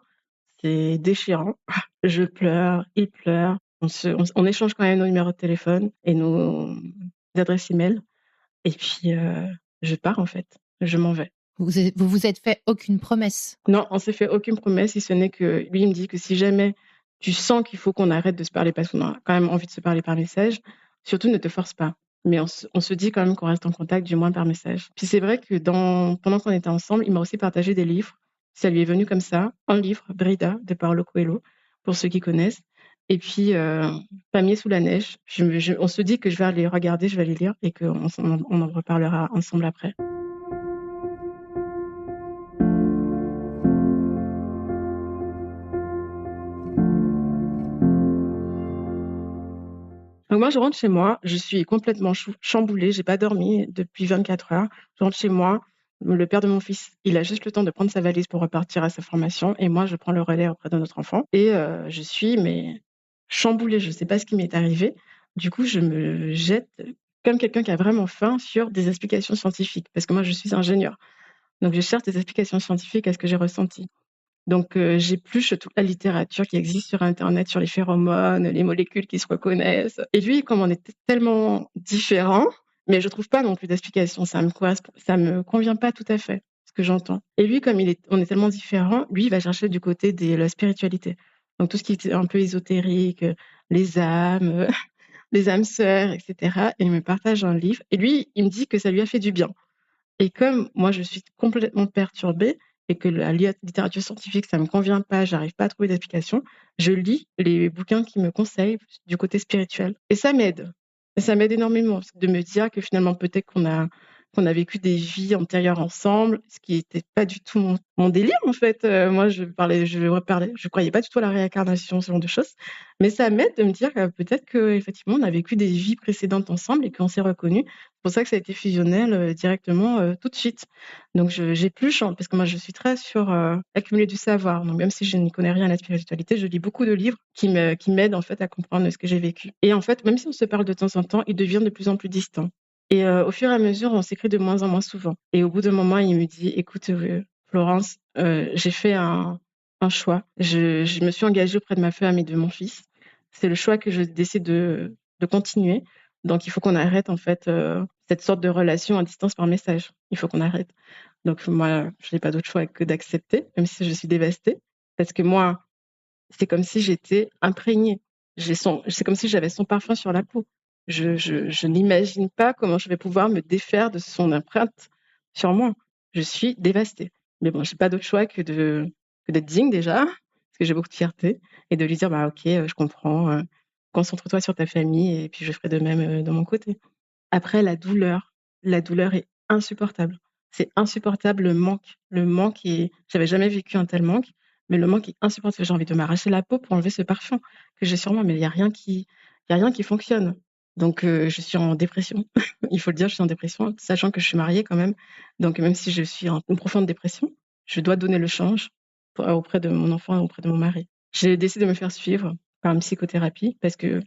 C'est déchirant. Je pleure, il pleure. On échange quand même nos numéros de téléphone et nos adresses email et puis, je pars en fait. Je m'en vais. Vous êtes fait aucune promesse? Non, on s'est fait aucune promesse, si ce n'est que lui, il me dit que si jamais tu sens qu'il faut qu'on arrête de se parler parce qu'on a quand même envie de se parler par message, surtout ne te force pas. Mais on se dit quand même qu'on reste en contact, du moins par message. Puis c'est vrai que pendant qu'on était ensemble, il m'a aussi partagé des livres. Ça lui est venu comme ça, un livre, Brida, de Paulo Coelho, pour ceux qui connaissent. Et puis, Palmier sous la neige. On se dit que je vais les regarder, je vais les lire et qu'on en reparlera ensemble après. Donc moi, je rentre chez moi, je suis complètement chamboulée, j'ai pas dormi depuis 24 heures. Je rentre chez moi, le père de mon fils, il a juste le temps de prendre sa valise pour repartir à sa formation et moi, je prends le relais auprès de notre enfant et je suis mais chamboulée, je sais pas ce qui m'est arrivé. Du coup, je me jette comme quelqu'un qui a vraiment faim sur des explications scientifiques parce que moi, je suis ingénieure. Donc je cherche des explications scientifiques à ce que j'ai ressenti. Donc j'épluche toute la littérature qui existe sur internet sur les phéromones, les molécules qui se reconnaissent et lui, comme on était tellement différents, mais je trouve pas non plus d'explication, ça me convient pas tout à fait, ce que j'entends et lui, comme on est tellement différents, lui, il va chercher du côté de la spiritualité. Donc tout ce qui est un peu ésotérique, les âmes, les âmes sœurs et cetera et il me partage un livre et lui, il me dit que ça lui a fait du bien. Et comme moi, je suis complètement perturbée et que la littérature scientifique, ça me convient pas, j'arrive pas à trouver d'explication, je lis les bouquins qu'il me conseille du côté spirituel et ça m'aide. Et ça m'aide énormément de me dire que finalement, peut-être qu'on a vécu des vies antérieures ensemble, ce qui était pas du tout mon délire, en fait. Moi, je croyais pas du tout à la réincarnation, ce genre de choses. Mais ça m'aide de me dire que peut-être qu'effectivement, on a vécu des vies précédentes ensemble et qu'on s'est reconnus. C'est pour ça que ça a été fusionnel, directement, tout de suite. Donc j'épluche, hein, parce que moi je suis très sur, accumuler du savoir. Donc même si je n'y connais rien à la spiritualité, je lis beaucoup de livres qui m'aident en fait à comprendre ce que j'ai vécu. Et en fait, même si on se parle de temps en temps, il devient de plus en plus distant. Et au fur et à mesure, on s'écrit de moins en moins souvent. Et au bout d'un moment, il me dit: «Écoute, Florence, j'ai fait un choix. Je me suis engagée auprès de ma femme et de mon fils. C'est le choix que je décide de continuer. Donc il faut qu'on arrête en fait, cette sorte de relation à distance par message. Il faut qu'on arrête». Donc moi, je n'ai pas d'autre choix que d'accepter, même si je suis dévastée. Parce que moi, c'est comme si j'étais imprégnée. C'est comme si j'avais son parfum sur la peau. Je n'imagine pas comment je vais pouvoir me défaire de son empreinte sur moi. Je suis dévastée. Mais bon, j'ai pas d'autre choix que d'être digne déjà, parce que j'ai beaucoup de fierté et de lui dire: «Bah OK, je comprends, concentre-toi sur ta famille et puis je ferai de même, de mon côté». Après la douleur est insupportable. C'est insupportable le manque est j'avais jamais vécu un tel manque, mais le manque est insupportable. J'ai envie de m'arracher la peau pour enlever ce parfum que j'ai sur moi, mais il y a rien qui fonctionne. Donc je suis en dépression. Il faut le dire, je suis en dépression, sachant que je suis mariée quand même. Donc même si je suis en une profonde dépression, je dois donner le change auprès de mon enfant et auprès de mon mari. J'ai décidé de me faire suivre par une psychothérapie parce que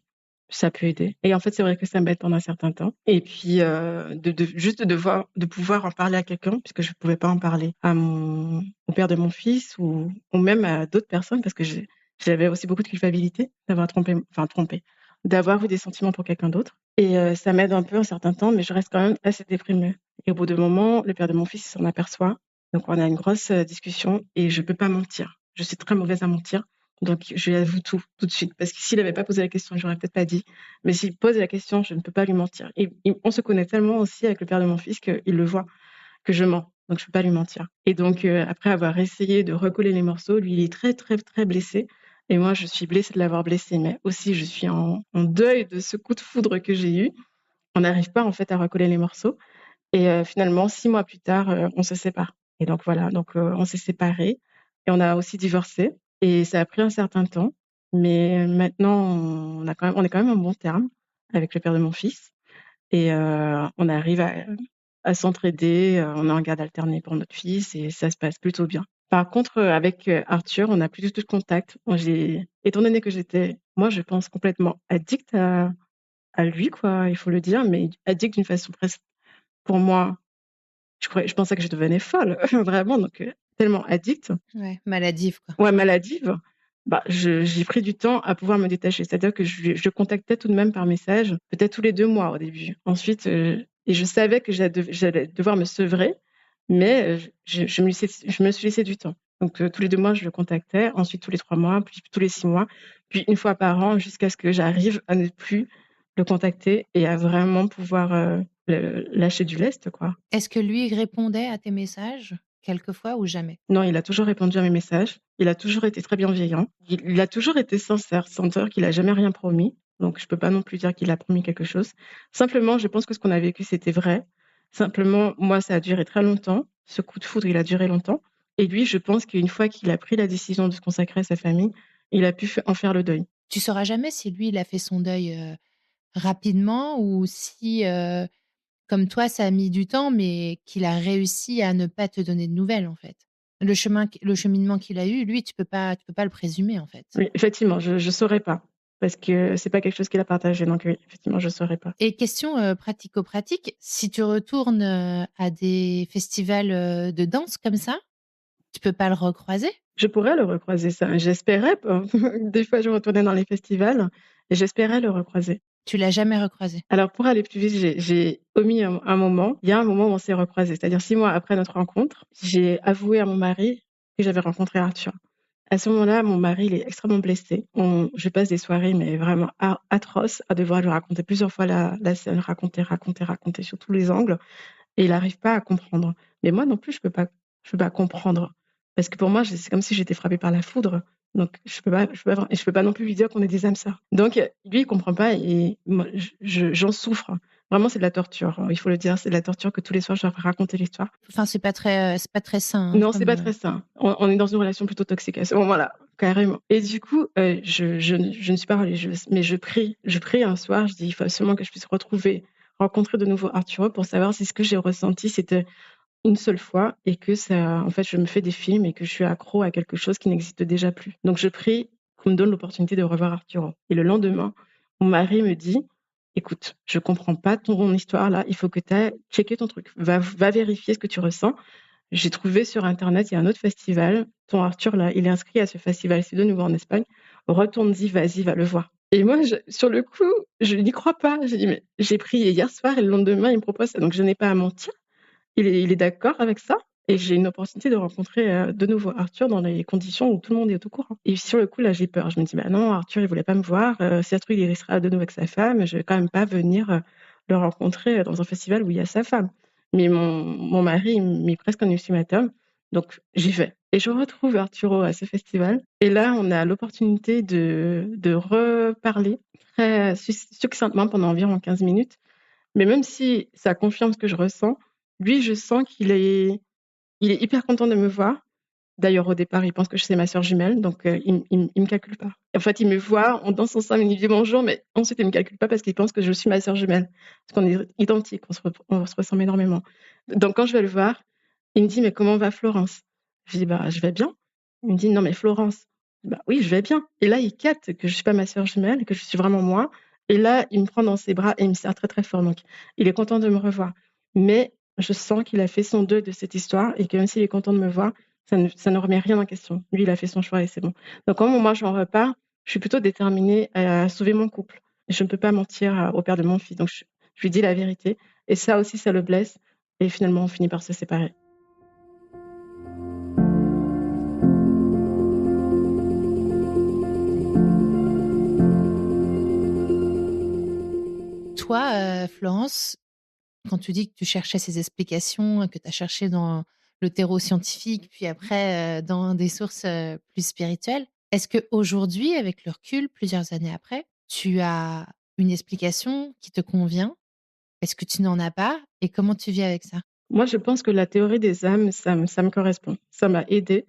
ça peut aider et en fait, c'est vrai que ça m'aide pendant un certain temps et puis, de pouvoir en parler à quelqu'un puisque je ne pouvais pas en parler au père de mon fils ou même à d'autres personnes parce que J'avais aussi beaucoup de culpabilité d'avoir trompé, d'avoir eu des sentiments pour quelqu'un d'autre et ça m'aide un peu un certain temps, mais je reste quand même assez déprimée et au bout d'un moment, le père de mon fils s'en aperçoit, donc on a une grosse, discussion et je peux pas mentir. Je suis très mauvaise à mentir, donc je lui avoue tout de suite parce que s'il avait pas posé la question, j'aurais peut-être pas dit, mais s'il pose la question, je ne peux pas lui mentir et on se connaît tellement aussi avec le père de mon fils qu'il le voit que je mens, donc je peux pas lui mentir. Et donc, après avoir essayé de recoller les morceaux, lui, il est très, très, très blessé et moi, je suis blessée de l'avoir blessé, mais aussi je suis en deuil de ce coup de foudre que j'ai eu. On n'arrive pas, en fait, à recoller les morceaux et finalement 6 mois plus tard, on se sépare et donc voilà, donc on s'est séparés et on a aussi divorcé et ça a pris un certain temps, mais maintenant on est quand même en bons termes avec le père de mon fils et on arrive à s'entraider, on est en garde alternée pour notre fils et ça se passe plutôt bien. Par contre, avec, Arthur, on n'a plus du tout de contact. Moi, étant donné que j'étais, moi, je pense complètement addict à lui, quoi, il faut le dire, mais addict d'une façon presque pour moi, je pensais que je devenais folle, vraiment, donc tellement addict. Ouais, maladive, quoi. Ouais, maladive, bah, j'ai pris du temps à pouvoir me détacher. C'est-à-dire que je le contactais tout de même par message, peut-être tous les 2 mois au début. Ensuite, et je savais que j'allais devoir me sevrer, mais je me suis laissé du temps. Donc tous les 2 mois, je le contactais, ensuite tous les 3 mois, puis tous les 6 mois, puis 1 fois par an jusqu'à ce que j'arrive à ne plus le contacter et à vraiment pouvoir, le lâcher du lest, quoi. Est-ce que lui répondait à tes messages quelquefois ou jamais? Non, il a toujours répondu à mes messages. Il a toujours été très bienveillant. Il a toujours été sincère, sans dire qu'il a jamais rien promis. Donc, je peux pas non plus dire qu'il a promis quelque chose. Simplement, je pense que ce qu'on a vécu, c'était vrai. Simplement, moi, ça a duré très longtemps. Ce coup de foudre, il a duré longtemps. Et lui, je pense qu'une fois qu'il a pris la décision de se consacrer à sa famille, il a pu en faire le deuil. Tu sauras jamais si lui, il a fait son deuil, rapidement ou si, comme toi, ça a mis du temps, mais qu'il a réussi à ne pas te donner de nouvelles, en fait. Le cheminement qu'il a eu, lui, tu peux pas le présumer, en fait. Oui, effectivement, je saurais pas. Parce que c'est pas quelque chose qu'il a partagé. Donc, oui, effectivement, je saurais pas. Et question, pratico-pratique, si tu retournes, à des festivals, de danse comme ça, tu peux pas le recroiser? Je pourrais le recroiser, ça. J'espérais pas. Des fois, je retournais dans les festivals et j'espérais le recroiser. Tu l'as jamais recroisé? Alors pour aller plus vite, j'ai omis un moment. Il y a un moment où on s'est recroisés, c'est-à-dire 6 mois après notre rencontre, j'ai avoué à mon mari que j'avais rencontré Arthur. À ce moment-là, mon mari, il est extrêmement blessé. Je passe des soirées, mais vraiment atroces, à devoir lui raconter plusieurs fois la scène, raconter sur tous les angles et il n'arrive pas à comprendre. Mais moi non plus, je peux pas comprendre. Parce que pour moi, c'est comme si j'étais frappée par la foudre. Donc je peux pas non plus lui dire qu'on est des âmes sœurs. Donc lui, il comprend pas et moi, j'en souffre. Vraiment, c'est de la torture, il faut le dire, c'est de la torture que tous les soirs, je dois raconter l'histoire. Enfin, c'est pas très sain, hein, Non, c'est comme, pas très sain. On est dans une relation plutôt toxique à ce moment-là, carrément. Et du coup, je ne suis pas religieuse, mais je prie un soir, je dis: «Il faut absolument que je puisse rencontrer de nouveau Arturo pour savoir si ce que j'ai ressenti, c'était une seule fois et que ça en fait, je me fais des films et que je suis accro à quelque chose qui n'existe déjà plus». Donc je prie qu'on me donne l'opportunité de revoir Arturo et le lendemain, mon mari me dit: «Écoute, je comprends pas ton histoire là, il faut que tu ailles checker ton truc. Va vérifier ce que tu ressens. J'ai trouvé sur internet, il y a un autre festival, ton Arthur là, il est inscrit à ce festival, c'est de nouveau en Espagne. Retourne-y, vas-y, va le voir». Et moi sur le coup, je n'y crois pas. J'ai dit: «Mais j'ai prié hier soir et le lendemain, il me propose ça». Donc je n'ai pas à mentir. Il est d'accord avec ça et j'ai une opportunité de rencontrer, de nouveau Arthur dans les conditions où tout le monde est au courant. Et sur le coup, là, j'ai peur. Je me dis: «Bah non, Arthur, il voulait pas me voir, si ça se trouve, il restera de nouveau avec sa femme, je vais quand même pas venir, le rencontrer, dans un festival où il y a sa femme». Mais mon mari, il me met presque un ultimatum, donc j'y vais et je retrouve Arturo à ce festival et là, on a l'opportunité de reparler très succinctement pendant environ 15 minutes. Mais même si ça confirme ce que je ressens, lui, je sens qu'il est hyper content de me voir. D'ailleurs, au départ, il pense que c'est ma sœur jumelle, donc il me calcule pas. En fait, il me voit, on danse ensemble, il me dit bonjour, mais ensuite il me calcule pas parce qu'il pense que je suis ma sœur jumelle. Parce qu'on est identiques, on se ressemble énormément. Donc quand je vais le voir, il me dit: «Mais comment va Florence?» Je dis: «Bah, je vais bien». Il me dit: «Non mais Florence». Bah oui, je vais bien. Et là, il capte que je suis pas ma sœur jumelle, que je suis vraiment moi. Et là, il me prend dans ses bras et il me serre très, très fort. Donc, il est content de me revoir. Mais je sens qu'il a fait son deuil de cette histoire et que même s'il est content de me voir, Ça ne remet rien en question. Lui, il a fait son choix et c'est bon. Donc quand moi j'en repars, je suis plutôt déterminée à sauver mon couple. Je ne peux pas mentir au père de mon fils. Donc je lui dis la vérité. Et ça aussi, ça le blesse. Et finalement, on finit par se séparer. Toi, Florence, quand tu dis que tu cherchais ces explications, que tu as cherché dans le terreau scientifique, puis après dans des sources plus spirituelles, est-ce qu'aujourd'hui, avec le recul, plusieurs années après, tu as une explication qui te convient? Est-ce que tu n'en as pas? Et comment tu vis avec ça? Moi, je pense que la théorie des âmes, ça me correspond. Ça m'a aidée.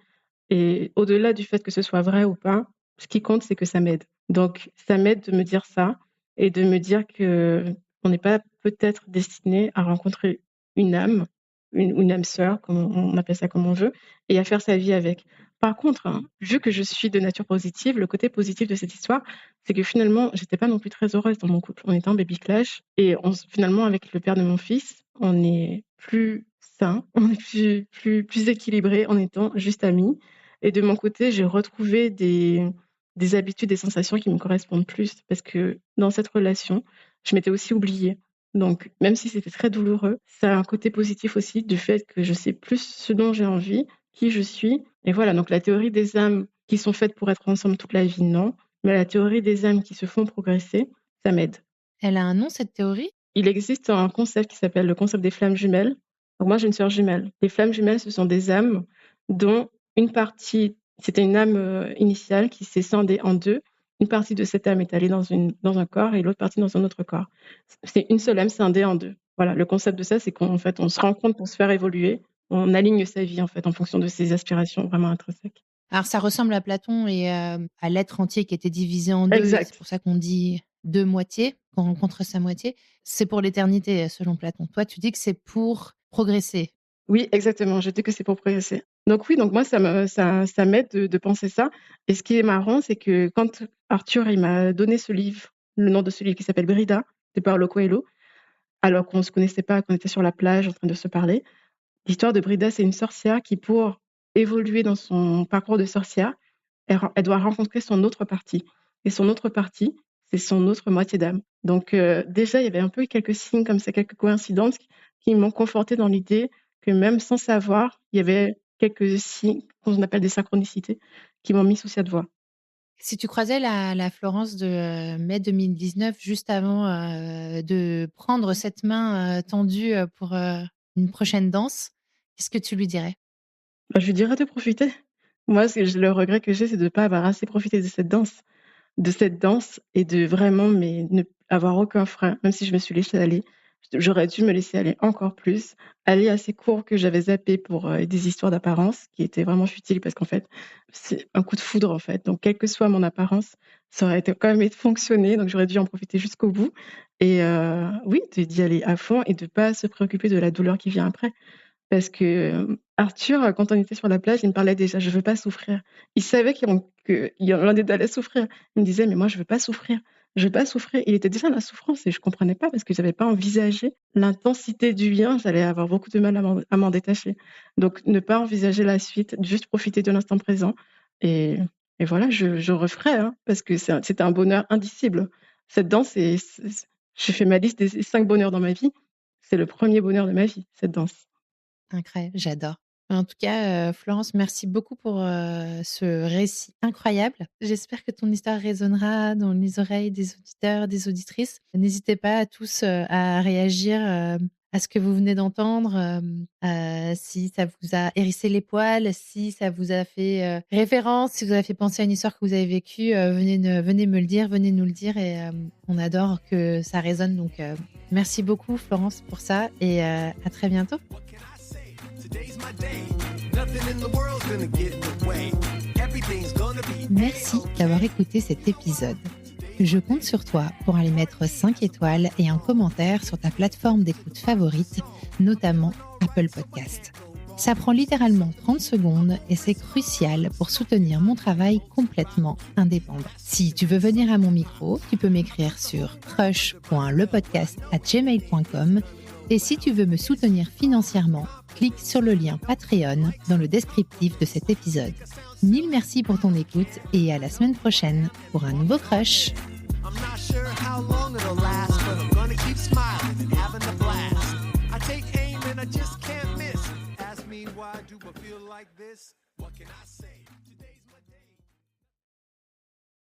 Et au-delà du fait que ce soit vrai ou pas, ce qui compte, c'est que ça m'aide. Donc, ça m'aide de me dire ça et de me dire que on n'est pas peut-être destiné à rencontrer une âme, une âme sœur, comme on appelle ça comme on veut, et à faire sa vie avec. Par contre, hein, vu que je suis de nature positive, le côté positif de cette histoire, c'est que finalement, j'étais pas non plus très heureuse dans mon couple. On était en baby clash et finalement, avec le père de mon fils, on est plus sain, on est plus équilibré en étant juste amis. Et de mon côté, j'ai retrouvé des habitudes, des sensations qui me correspondent plus parce que dans cette relation, je m'étais aussi oubliée. Donc, même si c'était très douloureux, ça a un côté positif aussi du fait que je sais plus ce dont j'ai envie, qui je suis. Et voilà, donc la théorie des âmes qui sont faites pour être ensemble toute la vie, non. Mais la théorie des âmes qui se font progresser, ça m'aide. Elle a un nom, cette théorie? Il existe un concept qui s'appelle le concept des flammes jumelles. Donc moi, j'ai une sœur jumelle. Les flammes jumelles, ce sont des âmes dont une partie, c'était une âme initiale qui s'est scindée en deux. Une partie de cette âme est allée dans un corps et l'autre partie dans un autre corps. C'est une seule âme scindée en deux. Voilà, le concept de ça, c'est qu'en fait, on se rencontre pour se faire évoluer. On aligne sa vie, en fait, en fonction de ses aspirations vraiment intrinsèques. Alors ça ressemble à Platon et à l'être entier qui était divisé en 2 et c'est Exact. pour ça qu'on dit 2 moitiés, qu'on rencontre sa moitié. C'est pour l'éternité selon Platon. Toi, tu dis que c'est pour progresser. Oui, exactement, je dis que c'est pour progresser. Donc oui, donc moi ça m'aide de penser ça et ce qui est marrant, c'est que quand Arthur, il m'a donné ce livre, le nom de ce livre qui s'appelle Brida de Paulo Coelho, alors qu'on se connaissait pas, qu'on était sur la plage en train de se parler. L'histoire de Brida, c'est une sorcière qui, pour évoluer dans son parcours de sorcière, elle doit rencontrer son autre partie et son autre partie, c'est son autre moitié d'âme. Donc déjà, il y avait un peu quelques signes comme ça, quelques coïncidences qui m'ont confortée dans l'idée que même sans savoir, il y avait quelques signes qu'on appelle des synchronicités qui m'ont mis sous cette voie. Si tu croisais la Florence de mai 2019, juste avant de prendre cette main tendue pour une prochaine danse, qu'est-ce que tu lui dirais? Bah, je lui dirais de profiter. Moi, le regret que j'ai, c'est de ne pas avoir assez profité de cette danse et de vraiment ne avoir aucun frein, même si je me suis laissée aller. J'aurais dû me laisser aller encore plus, aller à ces cours que j'avais zappés pour des histoires d'apparence qui étaient vraiment futiles parce qu'en fait, c'est un coup de foudre en fait. Donc, quelle que soit mon apparence, ça aurait été quand même fonctionné. Donc, j'aurais dû en profiter jusqu'au bout. Et oui, d'y aller à fond et de ne pas se préoccuper de la douleur qui vient après. Parce que Arthur, quand on était sur la plage, il me parlait déjà: «Je veux pas souffrir». Il savait qu'il y en a des allait souffrir. Il me disait: «Mais moi, je veux pas souffrir, je veux pas souffrir». Il était déjà dans la souffrance et je comprenais pas parce que j'avais pas envisagé l'intensité du lien. J'allais avoir beaucoup de mal à m'en détacher. Donc ne pas envisager la suite, juste profiter de l'instant présent et et voilà, je referais, hein, parce que c'était un bonheur indicible. Cette danse, j'ai fait ma liste des 5 bonheurs dans ma vie. C'est le premier bonheur de ma vie, cette danse. Incroyable, j'adore. En tout cas, Florence, merci beaucoup pour ce récit incroyable. J'espère que ton histoire résonnera dans les oreilles des auditeurs, des auditrices. N'hésitez pas à tous à réagir à ce que vous venez d'entendre, si ça vous a hérissé les poils, si ça vous a fait référence, si vous avez fait penser à une histoire que vous avez vécue, venez me le dire, venez nous le dire et on adore que ça résonne. Donc, merci beaucoup Florence pour ça et à très bientôt. Merci d'avoir écouté cet épisode. Je compte sur toi pour aller mettre 5 étoiles et un commentaire sur ta plateforme d'écoute favorite, notamment Apple Podcast. Ça prend littéralement 30 secondes et c'est crucial pour soutenir mon travail complètement indépendant. Si tu veux venir à mon micro, tu peux m'écrire sur crush.lepodcast@gmail.com et si tu veux me soutenir financièrement, clique sur le lien Patreon dans le descriptif de cet épisode. Mille merci pour ton écoute et à la semaine prochaine pour un nouveau Crush. I'm not sure how long it'll